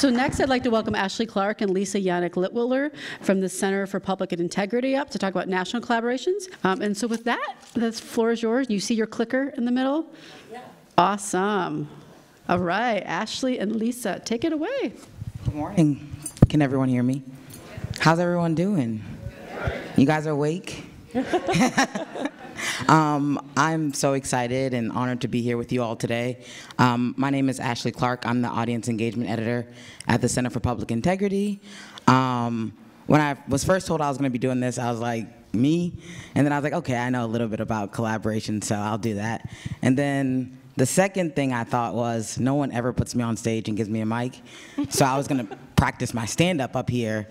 So next, I'd like to welcome Ashley Clark and Lisa Yannick Litwiller from the Center for Public Integrity up to talk about national collaborations. And so with that, the floor is yours. You see your clicker in the middle? Yeah. Awesome. All right, Ashley and Lisa, take it away. Good morning. Can everyone hear me? How's everyone doing? You guys are awake? I'm so excited and honored to be here with you all today. My name is Ashley Clark. I'm the Audience Engagement Editor at the Center for Public Integrity. When I was first told I was going to be doing this, I was like, me? And then I was like, okay, I know a little bit about collaboration, so I'll do that. And then the second thing I thought was, no one ever puts me on stage and gives me a mic, so I was going to practice my stand-up up here.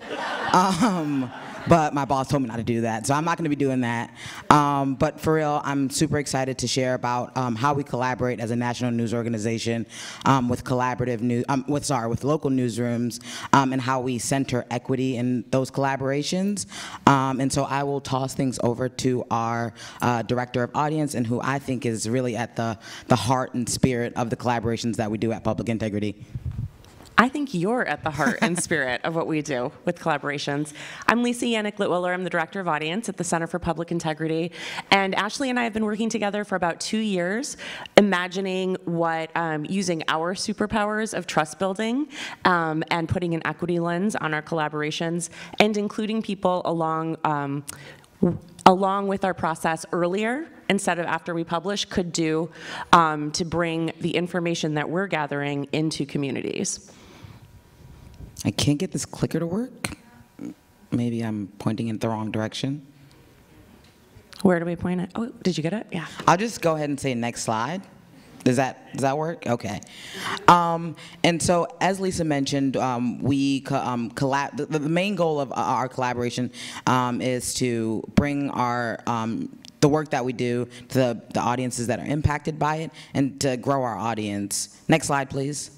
But my boss told me not to do that, so I'm not going to be doing that. But for real, I'm super excited to share about how we collaborate as a national news organization with collaborative news, with local newsrooms, and how we center equity in those collaborations. And so I will toss things over to our director of audience, and who I think is really at the heart and spirit of the collaborations that we do at Public Integrity. I think you're at the heart and spirit of what we do with collaborations. I'm Lisa Yannick Litwiller. I'm the Director of Audience at the Center for Public Integrity. And Ashley and I have been working together for about 2 years, imagining what using our superpowers of trust building and putting an equity lens on our collaborations, and including people along with our process earlier instead of after we publish could do to bring the information that we're gathering into communities. I can't get this clicker to work. Maybe I'm pointing in the wrong direction. Where do we point it? Oh, did you get it? Yeah. I'll just go ahead and say next slide. Does that work? Okay. And so, as Lisa mentioned, the main goal of our collaboration is to bring our the work that we do to the audiences that are impacted by it, and to grow our audience. Next slide, please.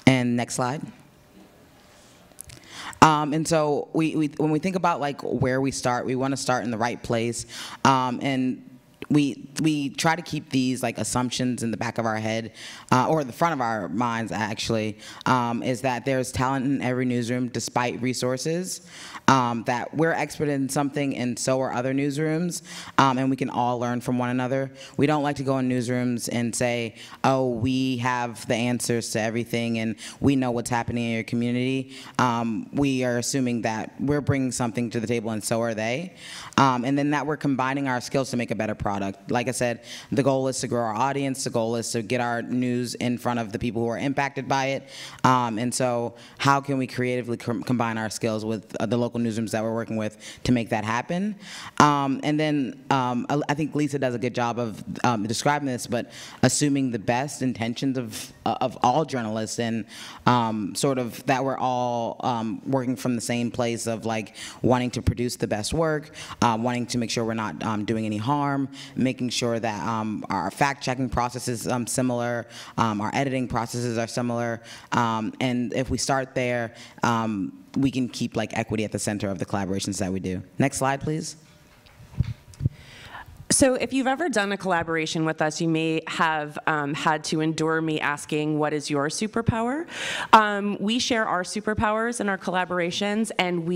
And next slide. And so when we think about like where we start, we want to start in the right place, and we try to keep these like assumptions in the back of our head, or the front of our minds actually, is that there's talent in every newsroom despite resources, that we're expert in something and so are other newsrooms, and we can all learn from one another. We don't like to go in newsrooms and say, oh, we have the answers to everything and we know what's happening in your community. We are assuming that we're bringing something to the table and so are they, and then that we're combining our skills to make a better product. Like I said, the goal is to grow our audience, the goal is to get our news in front of the people who are impacted by it, and so how can we creatively combine our skills with the local newsrooms that we're working with to make that happen. And then I think Lisa does a good job of describing this, but assuming the best intentions of all journalists, and sort of that we're all working from the same place of like wanting to produce the best work, wanting to make sure we're not doing any harm, making sure that our fact-checking process is similar, our editing processes are similar, and if we start there, we can keep like equity at the center of the collaborations that we do. Next slide, please. So if you've ever done a collaboration with us, you may have had to endure me asking, what is your superpower? We share our superpowers in our collaborations, and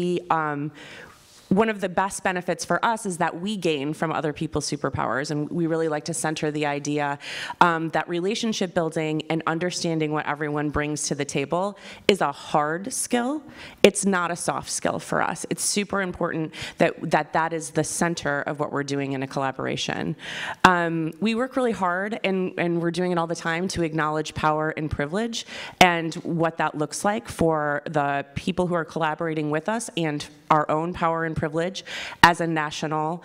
one of the best benefits for us is that we gain from other people's superpowers, and we really like to center the idea that relationship building and understanding what everyone brings to the table is a hard skill. It's not a soft skill for us. It's super important that is the center of what we're doing in a collaboration. We work really hard, and we're doing it all the time, to acknowledge power and privilege and what that looks like for the people who are collaborating with us, and our own power and privilege as a national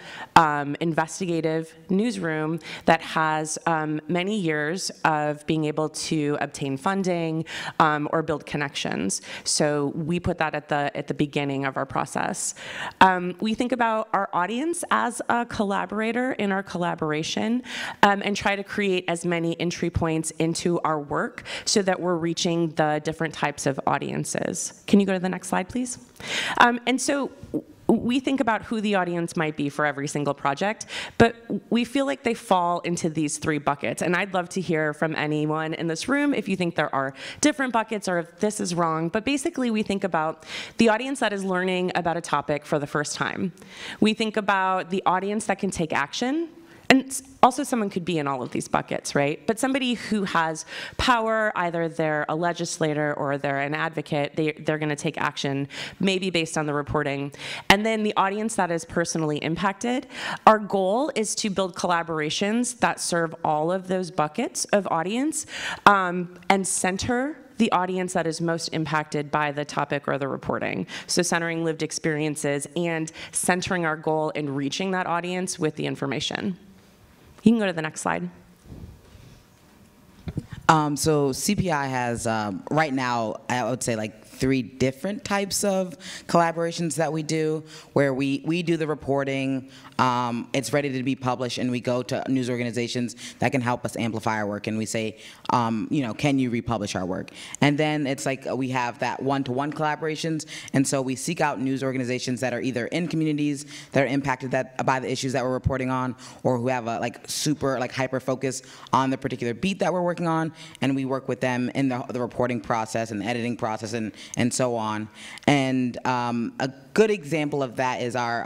investigative newsroom that has many years of being able to obtain funding or build connections. So we put that at the beginning of our process. We think about our audience as a collaborator in our collaboration, and try to create as many entry points into our work so that we're reaching the different types of audiences. Can you go to the next slide, please? And so we think about who the audience might be for every single project, but we feel like they fall into these 3 buckets. And I'd love to hear from anyone in this room if you think there are different buckets or if this is wrong. But basically, we think about the audience that is learning about a topic for the first time. We think about the audience that can take action. And also someone could be in all of these buckets, right? But somebody who has power, either they're a legislator or they're an advocate, they're gonna take action, maybe based on the reporting. And then the audience that is personally impacted. Our goal is to build collaborations that serve all of those buckets of audience and center the audience that is most impacted by the topic or the reporting. So centering lived experiences and centering our goal in reaching that audience with the information. You can go to the next slide. So CPI has, right now, I would say like 3 different types of collaborations that we do, where we do the reporting, it's ready to be published, and we go to news organizations that can help us amplify our work, and we say, you know, can you republish our work? And then it's like we have that one-to-one collaborations, and so we seek out news organizations that are either in communities that are impacted by the issues that we're reporting on, or who have a super hyper focus on the particular beat that we're working on, and we work with them in the reporting process and the editing process and so on. And a good example of that is our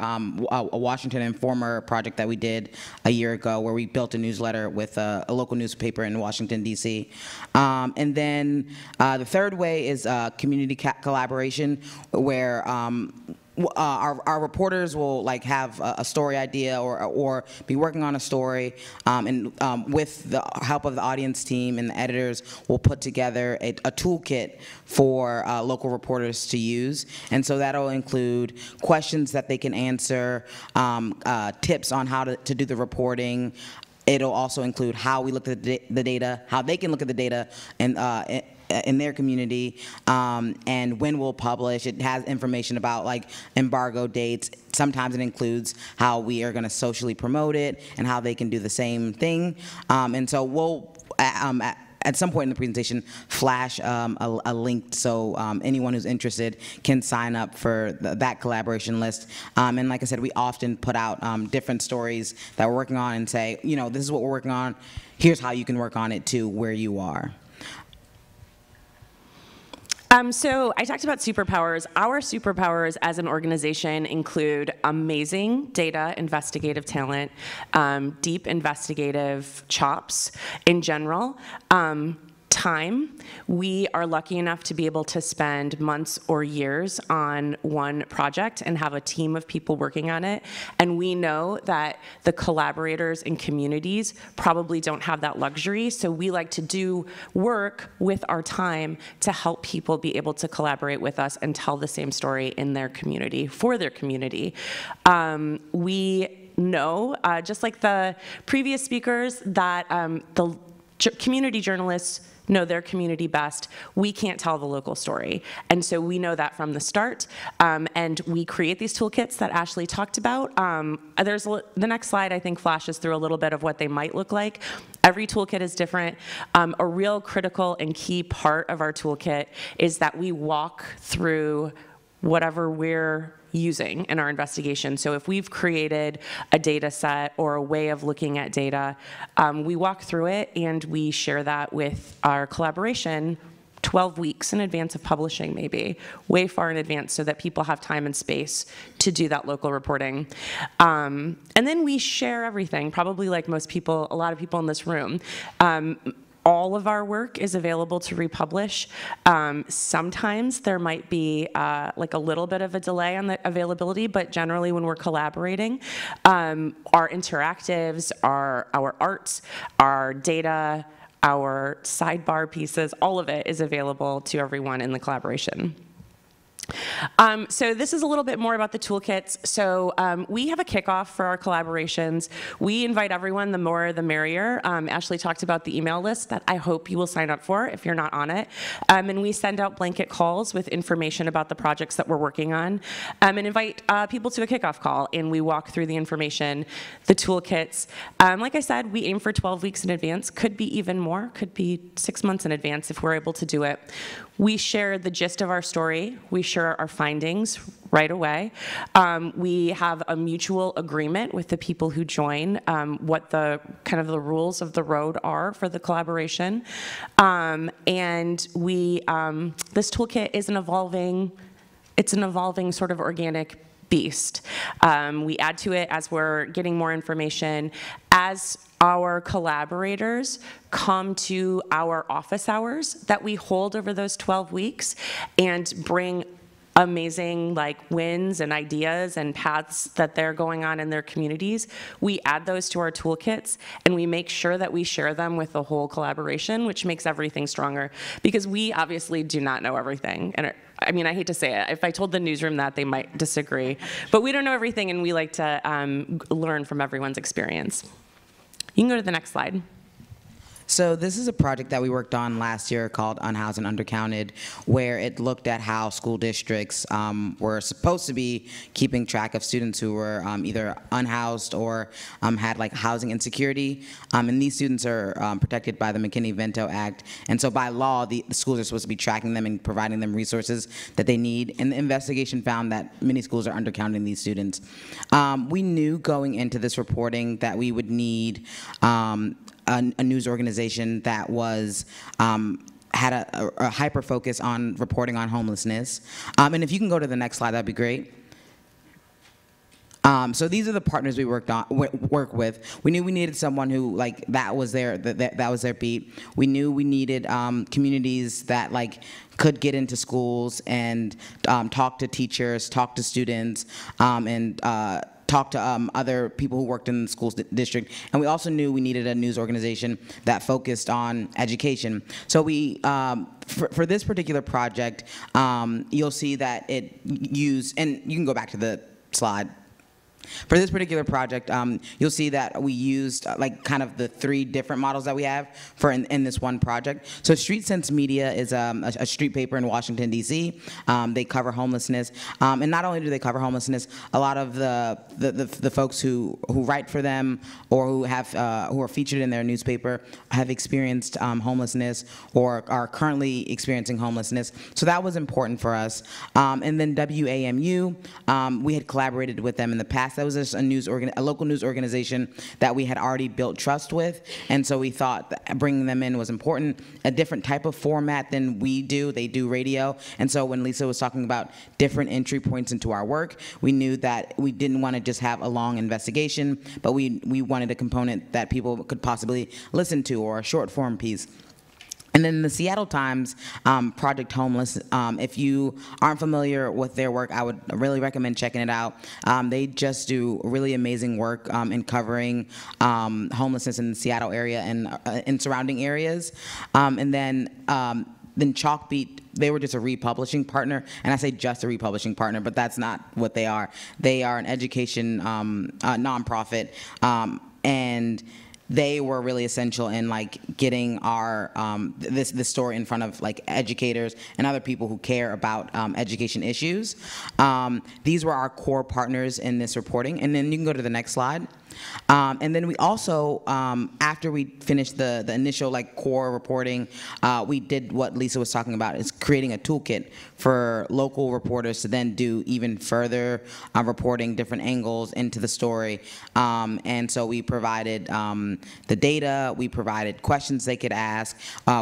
a Washington Informer project that we did a year ago, where we built a newsletter with a local newspaper in Washington, D.C. And then the third way is community collaboration, where our reporters will have a story idea or be working on a story, and with the help of the audience team and the editors, we'll put together a toolkit for local reporters to use. And so that'll include questions that they can answer, tips on how to do the reporting. It'll also include how we look at the data, how they can look at the data, and in their community, and when we'll publish. It has information about embargo dates. Sometimes it includes how we are going to socially promote it and how they can do the same thing. And so we'll, at some point in the presentation, flash a link so anyone who's interested can sign up for that collaboration list. And like I said, we often put out different stories that we're working on and say, you know, this is what we're working on. Here's how you can work on it too, where you are. So I talked about superpowers. Our superpowers as an organization include amazing data investigative talent, deep investigative chops in general, time. We are lucky enough to be able to spend months or years on one project and have a team of people working on it. And we know that the collaborators and communities probably don't have that luxury. So we like to do work with our time to help people be able to collaborate with us and tell the same story in their community, for their community. We know, just like the previous speakers, that the community journalists know their community best. We can't tell the local story. And so we know that from the start. And we create these toolkits that Ashley talked about. The next slide, I think, flashes through a little bit of what they might look like. Every toolkit is different. A real critical and key part of our toolkit is that we walk through whatever we're using in our investigation. So if we've created a data set or a way of looking at data, we walk through it and we share that with our collaboration 12 weeks in advance of publishing, maybe, way far in advance, so that people have time and space to do that local reporting. And then we share everything, probably like most people, a lot of people in this room. All of our work is available to republish. Sometimes there might be like a little bit of a delay on the availability, but generally when we're collaborating, our interactives, our arts, our data, our sidebar pieces, all of it is available to everyone in the collaboration. So this is a little bit more about the toolkits. So we have a kickoff for our collaborations. We invite everyone, the more the merrier. Ashley talked about the email list that I hope you will sign up for if you're not on it. And we send out blanket calls with information about the projects that we're working on, and invite people to a kickoff call, and we walk through the information, the toolkits. Like I said, we aim for 12 weeks in advance. Could be even more, could be 6 months in advance if we're able to do it. We share the gist of our story. We share our findings right away. We have a mutual agreement with the people who join, what the kind of the rules of the road are for the collaboration. And we, this toolkit is an evolving sort of organic beast. We add to it as we're getting more information. As our collaborators come to our office hours that we hold over those 12 weeks and bring amazing wins and ideas and paths that they're going on in their communities, we add those to our toolkits and we make sure that we share them with the whole collaboration, which makes everything stronger, because we obviously do not know everything. And I mean, I hate to say it, if I told the newsroom that, they might disagree, but we don't know everything, and we like to learn from everyone's experience. You can go to the next slide. So this is a project that we worked on last year called Unhoused and Undercounted, where it looked at how school districts were supposed to be keeping track of students who were either unhoused or had housing insecurity. And these students are protected by the McKinney-Vento Act. And so by law, the schools are supposed to be tracking them and providing them resources that they need. And the investigation found that many schools are undercounting these students. We knew going into this reporting that we would need a news organization that was had a hyper focus on reporting on homelessness. And if you can go to the next slide, that'd be great. So these are the partners we work with. We knew we needed someone who that was their beat. We knew we needed communities that could get into schools and talk to teachers, talk to students, and talk to other people who worked in the school district. And we also knew we needed a news organization that focused on education. So we, for this particular project, you'll see that it used, and you can go back to the slide. For this particular project, you'll see that we used kind of the 3 different models that we have for in this one project. So Street Sense Media is a street paper in Washington, D.C. They cover homelessness, and not only do they cover homelessness, a lot of the folks who write for them or who are featured in their newspaper have experienced homelessness or are currently experiencing homelessness. So that was important for us. And then WAMU, we had collaborated with them in the past. That was just a local news organization that we had already built trust with, and so we thought that bringing them in was important. A different type of format than we do. They do radio, and so when Lisa was talking about different entry points into our work, we knew that we didn't want to just have a long investigation, but we wanted a component that people could possibly listen to, or a short form piece. And then the Seattle Times, Project Homeless, if you aren't familiar with their work, I would really recommend checking it out. They just do really amazing work in covering homelessness in the Seattle area and in surrounding areas. And then Chalkbeat, they were just a republishing partner, and I say just a republishing partner, but that's not what they are. They are an education nonprofit, and they were really essential in getting our this story in front of educators and other people who care about education issues. These were our core partners in this reporting, and then you can go to the next slide. And then we also, after we finished the initial core reporting, we did what Lisa was talking about, is creating a toolkit for local reporters to then do even further reporting, different angles into the story. And so we provided the data, we provided questions they could ask.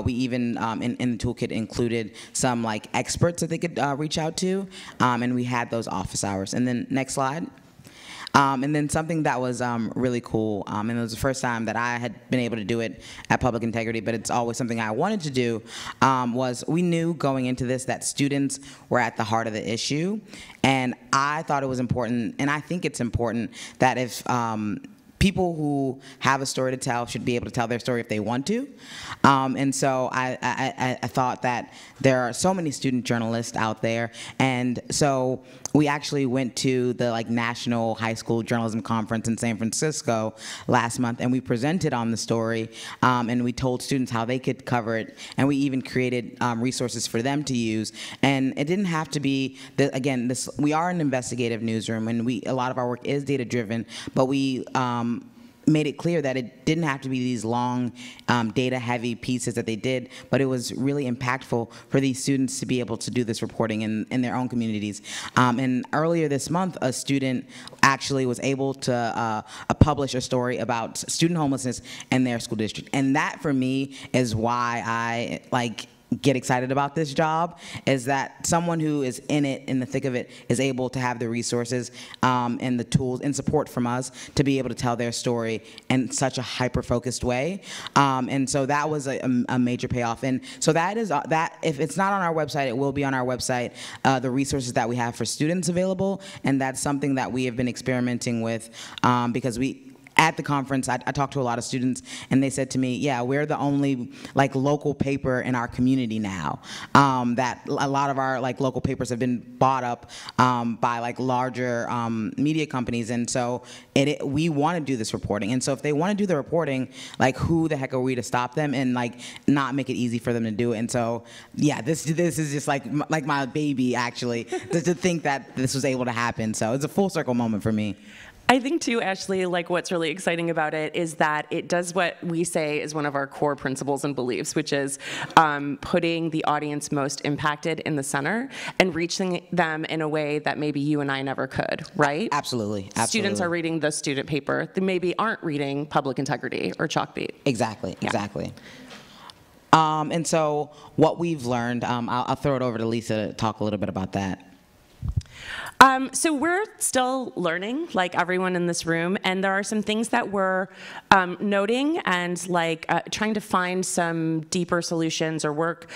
We even, in the toolkit, included some experts that they could reach out to, and we had those office hours. And then next slide. And then something that was really cool, and it was the first time that I had been able to do it at Public Integrity, but it's always something I wanted to do, was we knew going into this that students were at the heart of the issue, and I thought it was important, and I think it's important, that if people who have a story to tell should be able to tell their story if they want to. And so I thought that there are so many student journalists out there, and so we actually went to the National High School Journalism Conference in San Francisco last month, and we presented on the story, and we told students how they could cover it, and we even created resources for them to use. And it didn't have to be, we are an investigative newsroom, and a lot of our work is data driven, but we made it clear that it didn't have to be these long, data-heavy pieces that they did, but it was really impactful for these students to be able to do this reporting in their own communities. And earlier this month, a student actually was able to publish a story about student homelessness in their school district. And that, for me, is why I get excited about this job, is that someone who is in it, in the thick of it, is able to have the resources and the tools and support from us to be able to tell their story in such a hyper-focused way. And so that was a major payoff. And so that is, that if it's not on our website, it will be on our website, the resources that we have for students available. And that's something that we have been experimenting with because at the conference, I talked to a lot of students, and they said to me, yeah, we're the only local paper in our community now. That a lot of our local papers have been bought up by larger media companies, and so we want to do this reporting. And so if they want to do the reporting, who the heck are we to stop them and not make it easy for them to do it? And so yeah, this is just like my baby, actually, to think that this was able to happen. So it's a full circle moment for me. I think too, Ashley, what's really exciting about it is that it does what we say is one of our core principles and beliefs, which is putting the audience most impacted in the center and reaching them in a way that maybe you and I never could, right? Absolutely. Students are reading the student paper. They maybe aren't reading Public Integrity or Chalkbeat. Exactly, Yeah. exactly. And so what we've learned, I'll throw it over to Lisa to talk a little bit about that. So we're still learning, like everyone in this room, and there are some things that we're noting and trying to find some deeper solutions or work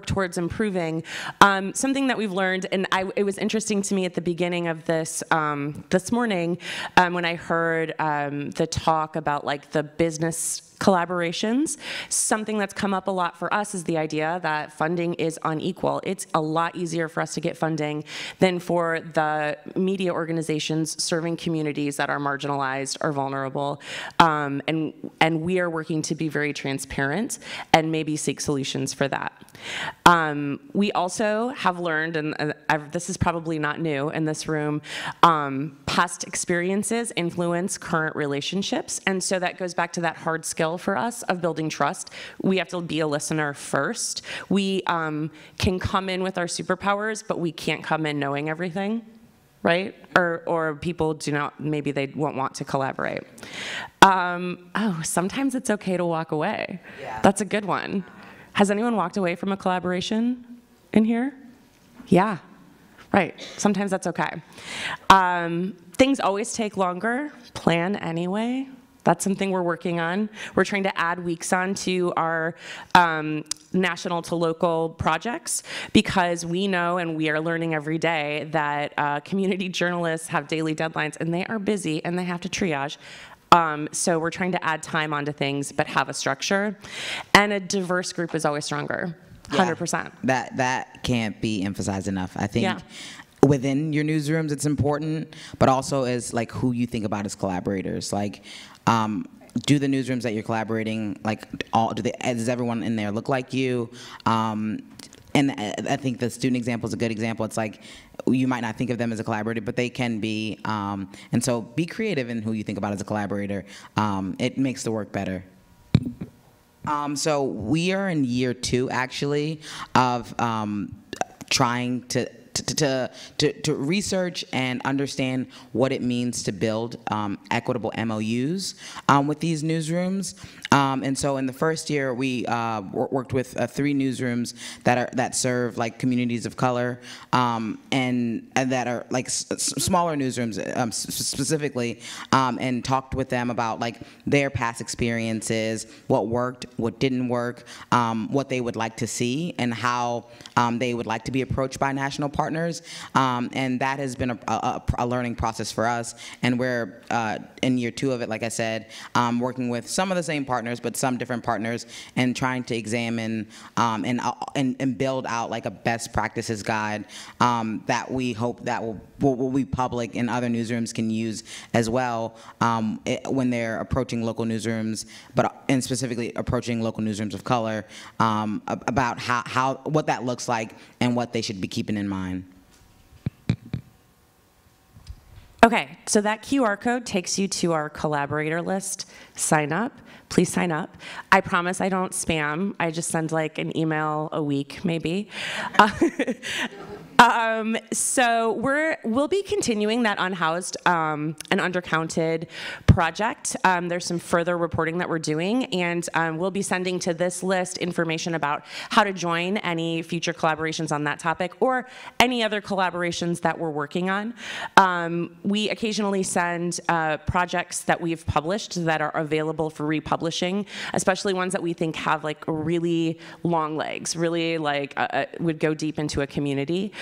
towards improving. Something that we've learned, and it was interesting to me at the beginning of this this morning when I heard the talk about the business collaborations. Something that's come up a lot for us is the idea that funding is unequal. It's a lot easier for us to get funding than for the media organizations serving communities that are marginalized or vulnerable. And we are working to be very transparent and maybe seek solutions for that. We also have learned, and this is probably not new in this room, past experiences influence current relationships. And so that goes back to that hard skill for us of building trust. We have to be a listener first. We can come in with our superpowers, but we can't come in knowing everything, right? Or people do not, maybe they won't want to collaborate. Sometimes it's okay to walk away. Yeah. That's a good one. Has anyone walked away from a collaboration in here? Yeah, right. Sometimes that's okay. Things always take longer. Plan anyway. That's something we're working on. We're trying to add weeks on to our national to local projects because we know and we are learning every day that community journalists have daily deadlines and they are busy and they have to triage. So we're trying to add time onto things but have a structure. And a diverse group is always stronger, 100%. Yeah, that can't be emphasized enough. I think within your newsrooms it's important, but also as who you think about as collaborators. Do the newsrooms that you're collaborating, does everyone in there look like you? And I think the student example is a good example. It's you might not think of them as a collaborator, but they can be. And so be creative in who you think about as a collaborator. It makes the work better. So we are in year 2, actually, of trying to research and understand what it means to build equitable MOUs with these newsrooms. And so in the first year, we worked with 3 newsrooms that serve communities of color and that are smaller newsrooms specifically, and talked with them about their past experiences, what worked, what didn't work, what they would like to see, and how they would like to be approached by national partners. And that has been a learning process for us. And we're in year 2 of it, like I said, working with some of the same partners, but some different partners, and trying to examine and build out a best practices guide that we hope that will be public and other newsrooms can use as well when they're approaching local newsrooms, and specifically approaching local newsrooms of color, about what that looks like and what they should be keeping in mind. Okay, so that QR code takes you to our collaborator list. Sign up. Please sign up. I promise I don't spam. I just send like an email a week, maybe. So we'll be continuing that unhoused and undercounted project. There's some further reporting that we're doing, and we'll be sending to this list information about how to join any future collaborations on that topic or any other collaborations that we're working on. We occasionally send projects that we've published that are available for republishing, especially ones that we think have like really long legs, really like would go deep into a community.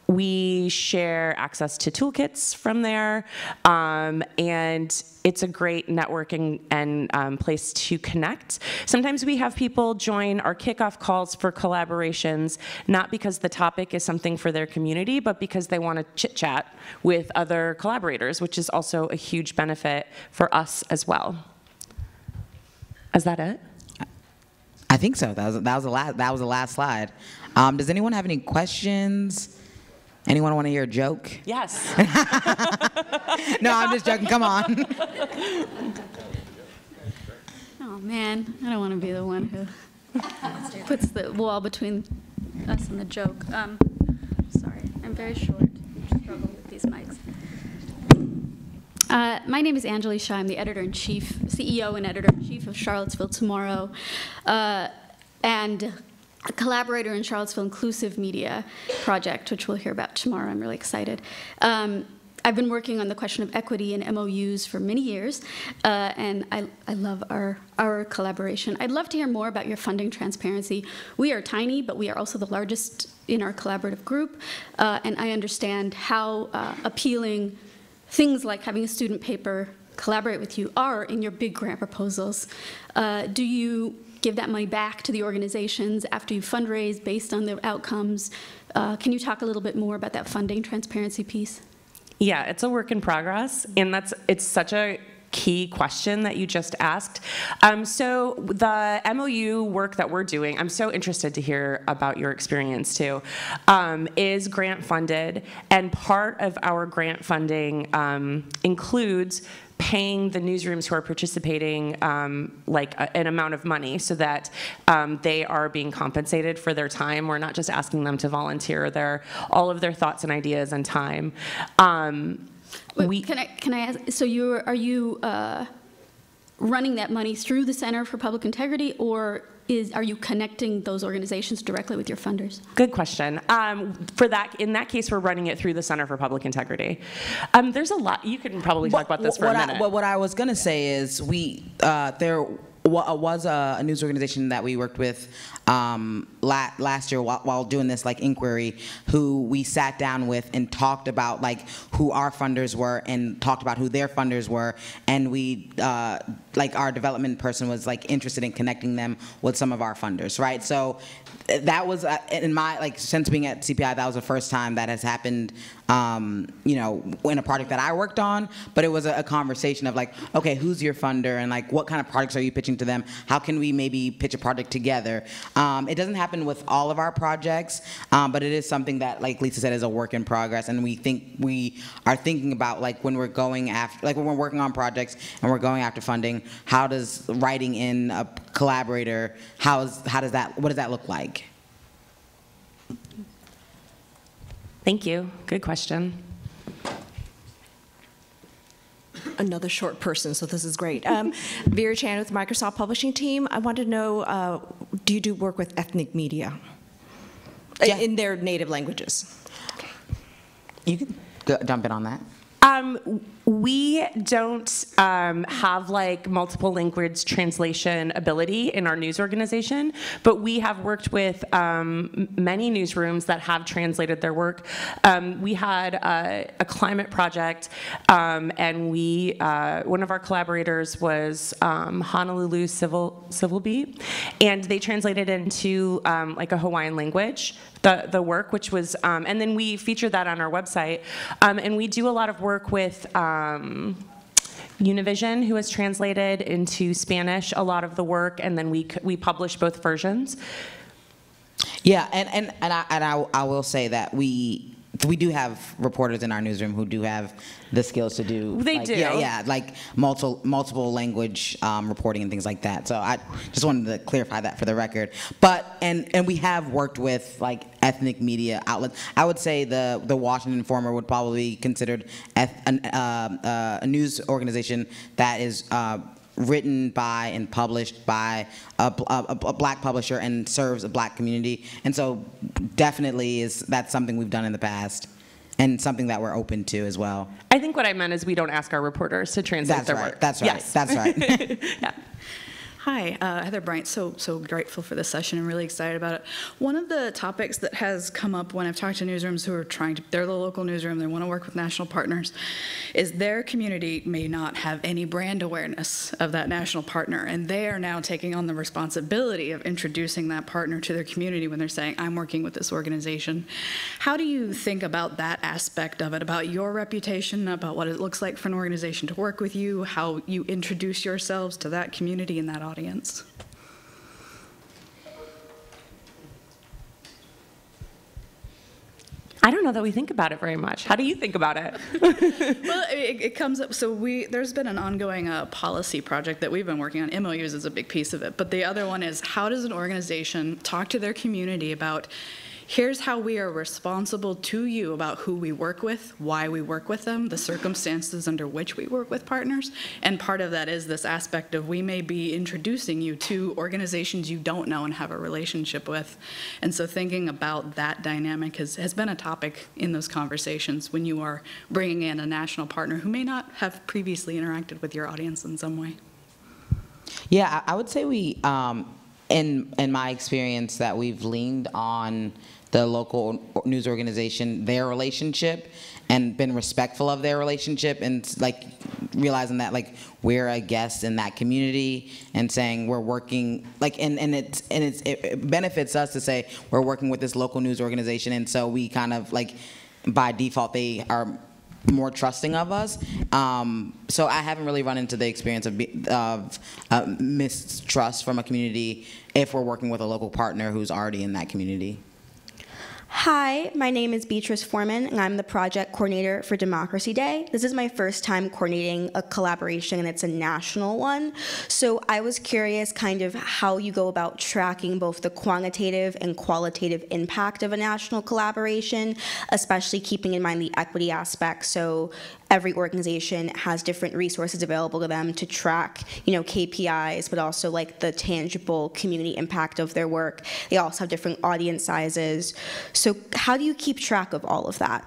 We share access to toolkits from there, and it's a great networking and place to connect. Sometimes we have people join our kickoff calls for collaborations, not because the topic is something for their community, but because they want to chit-chat with other collaborators, which is also a huge benefit for us as well. Is that it? I think so. That was the last slide. Does anyone have any questions? Anyone want to hear a joke? Yes. No, I'm just joking. Come on. Oh, man, I don't want to be the one who puts the wall between us and the joke. Sorry, I'm very short. I struggle with these mics. My name is Anjali Shah. I'm the editor-in-chief, CEO and editor-in-chief of Charlottesville Tomorrow, and a collaborator in Charlottesville Inclusive Media Project, which we'll hear about tomorrow. I'm really excited. I've been working on the question of equity and MOUs for many years, and I love our collaboration. I'd love to hear more about your funding transparency. We are tiny, but we are also the largest in our collaborative group, and I understand how appealing things like having a student paper collaborate with you are in your big grant proposals. Do you give that money back to the organizations after you fundraise based on the outcomes? Can you talk a little bit more about that funding transparency piece? Yeah, it's a work in progress, and it's such a key question that you just asked. So the MOU work that we're doing, I'm so interested to hear about your experience too, is grant funded, and part of our grant funding includes paying the newsrooms who are participating an amount of money so that they are being compensated for their time. We're not just asking them to volunteer all of their thoughts and ideas and time. Wait, can I ask, so are you running that money through the Center for Public Integrity, or are you connecting those organizations directly with your funders? Good question. In that case, we're running it through the Center for Public Integrity. There's a lot. You can probably talk about this for a minute. What I was going to say is there was a news organization that we worked with last year while doing this inquiry, who we sat down with and talked about who our funders were and talked about who their funders were, and we our development person was interested in connecting them with some of our funders, right? So that was in my since being at CPI, that was the first time that has happened, in a project that I worked on. But it was a conversation of okay, who's your funder, and what kind of projects are you pitching to them? How can we maybe pitch a project together? It doesn't happen with all of our projects, but it is something that, like Lisa said, is a work in progress, and we are thinking about when we're going after, when we're working on projects and we're going after funding, how does writing in a collaborator, what does that look like? Thank you. Good question. Another short person, so this is great. Vera Chan with Microsoft Publishing Team. I want to know, do you do work with ethnic media in their native languages? You can jump in on that. We don't have multiple language translation ability in our news organization, but we have worked with many newsrooms that have translated their work. We had a climate project, and one of our collaborators was Honolulu Civil Beat, and they translated it into a Hawaiian language, the work, which was, and then we featured that on our website, and we do a lot of work with Univision, who has translated into Spanish a lot of the work, and then we publish both versions. Yeah, and I will say that we we do have reporters in our newsroom who do have the skills to do. They like, do. Yeah, like multiple language reporting and things like that. So I just wanted to clarify that for the record. But and we have worked with like ethnic media outlets. I would say the Washington Informer would probably be considered a news organization that is written by and published by a black publisher and serves a black community. And so definitely that's something we've done in the past and something that we're open to as well. I think what I meant is we don't ask our reporters to translate their work. That's right. Yes. That's right. Yeah. Hi, Heather Bryant. So grateful for this session and really excited about it. One of the topics that has come up when I've talked to newsrooms who are they're the local newsroom, they want to work with national partners, is their community may not have any brand awareness of that national partner, and they are now taking on the responsibility of introducing that partner to their community when they're saying, I'm working with this organization. How do you think about that aspect of it, about your reputation, about what it looks like for an organization to work with you, how you introduce yourselves to that community and that audience? I don't know that we think about it very much. How do you think about it? Well, it comes up, so there's been an ongoing policy project that we've been working on. MOUs is a big piece of it, but the other one is how does an organization talk to their community about here's how we are responsible to you about who we work with, why we work with them, the circumstances under which we work with partners. And part of that is this aspect of we may be introducing you to organizations you don't know and have a relationship with. And so thinking about that dynamic has been a topic in those conversations when you are bringing in a national partner who may not have previously interacted with your audience in some way. Yeah, I would say we, in my experience, that we've leaned on the local news organization, their relationship, and been respectful of their relationship, and like realizing that like we're a guest in that community, and saying we're working like and it benefits us to say we're working with this local news organization, and so we kind of like by default they are more trusting of us. So I haven't really run into the experience of mistrust from a community if we're working with a local partner who's already in that community. Hi, my name is Beatrice Foreman, and I'm the project coordinator for Democracy Day. This is my first time coordinating a collaboration, and it's a national one. So I was curious kind of how you go about tracking both the quantitative and qualitative impact of a national collaboration, especially keeping in mind the equity aspect. So every organization has different resources available to them to track, KPIs, but also like the tangible community impact of their work. They also have different audience sizes. So how do you keep track of all of that?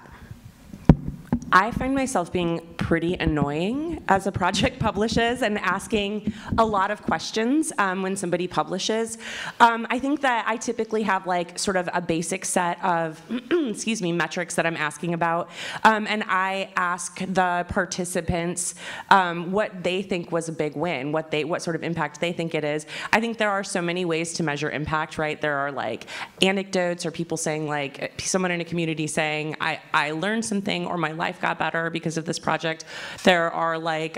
I find myself being pretty annoying as a project publishes and asking a lot of questions when somebody publishes. I think that I typically have like sort of a basic set of metrics that I'm asking about, and I ask the participants what they think was a big win, what sort of impact they think it is. I think there are so many ways to measure impact, right? There are like anecdotes or people saying like someone in a community saying I learned something or my life got better because of this project. There are like,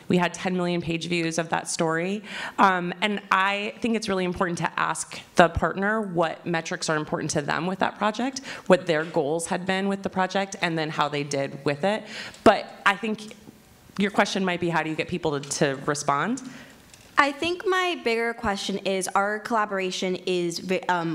we had 10 million page views of that story. And I think it's really important to ask the partner what metrics are important to them with that project, what their goals had been with the project, and then how they did with it. But I think your question might be, how do you get people to respond? I think my bigger question is our collaboration is,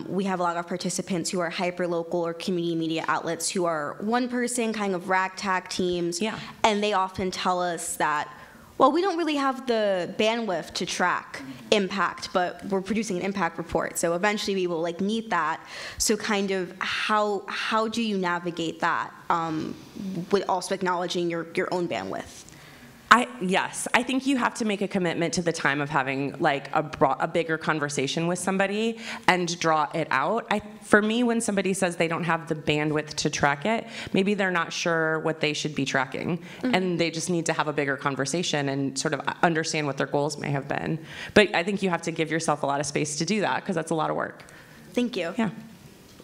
we have a lot of participants who are hyper-local or community media outlets who are one-person kind of ragtag teams. Yeah. And they often tell us that, well, we don't really have the bandwidth to track impact, but we're producing an impact report. So eventually we will like need that. So kind of how do you navigate that with also acknowledging your own bandwidth? Yes, I think you have to make a commitment to the time of having like a bigger conversation with somebody and draw it out. For me, when somebody says they don't have the bandwidth to track it, maybe they're not sure what they should be tracking, and they just need to have a bigger conversation and sort of understand what their goals may have been. But I think you have to give yourself a lot of space to do that because that's a lot of work. Thank you. Yeah.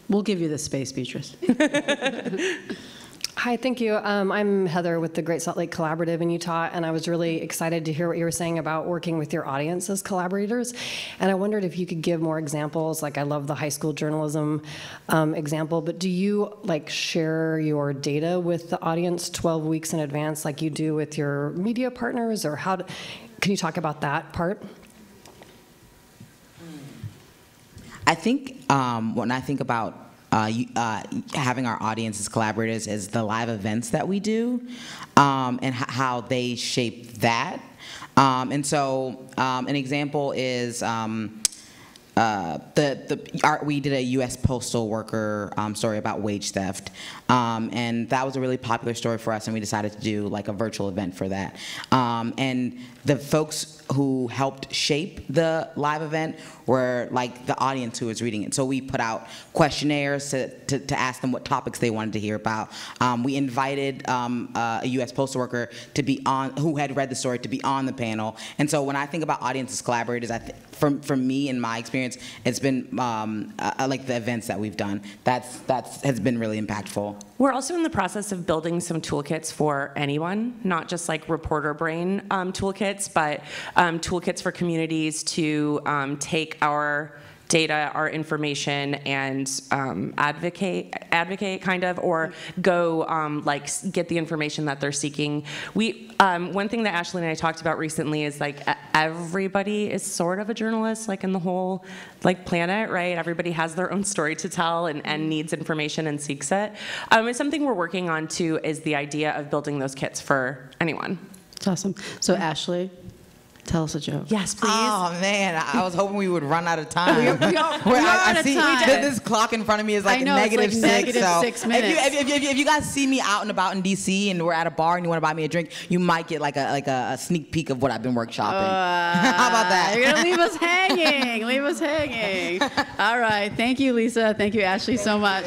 We'll give you the space, Beatrice. Hi, thank you. I'm Heather with the Great Salt Lake Collaborative in Utah, and I was really excited to hear what you were saying about working with your audience as collaborators. And I wondered if you could give more examples. Like, I love the high school journalism example, but do you share your data with the audience 12 weeks in advance, like you do with your media partners, or can you talk about that part? I think when I think about having our audience as collaborators is the live events that we do, and how they shape that. And so an example is we did a U.S. postal worker story about wage theft, and that was a really popular story for us, and we decided to do like a virtual event for that. And the folks who helped shape the live event were like the audience who was reading it. So we put out questionnaires to ask them what topics they wanted to hear about. We invited a U.S. postal worker to be on, who had read the story, to be on the panel. And so when I think about audience as collaborators, for me, in my experience, it's been like the events that we've done. That has been really impactful. We're also in the process of building some toolkits for anyone, not just like reporter brain toolkits, but toolkits for communities to take our data, our information, and advocate kind of, or go like get the information that they're seeking. One thing that Ashley and I talked about recently is like everybody is sort of a journalist, like in the whole like planet, right? Everybody has their own story to tell and needs information and seeks it. It's something we're working on too, is the idea of building those kits for anyone. That's awesome. So Ashley, tell us a joke. Yes, please. Oh man, I was hoping we would run out of time. we are out of see time. This clock in front of me is like I know, negative it's like six. negative So 6 minutes. if you guys see me out and about in DC and we're at a bar and you want to buy me a drink, you might get like a sneak peek of what I've been workshopping. How about that? You're gonna leave us hanging. Leave us hanging. All right. Thank you, Lisa. Thank you, Ashley, so much.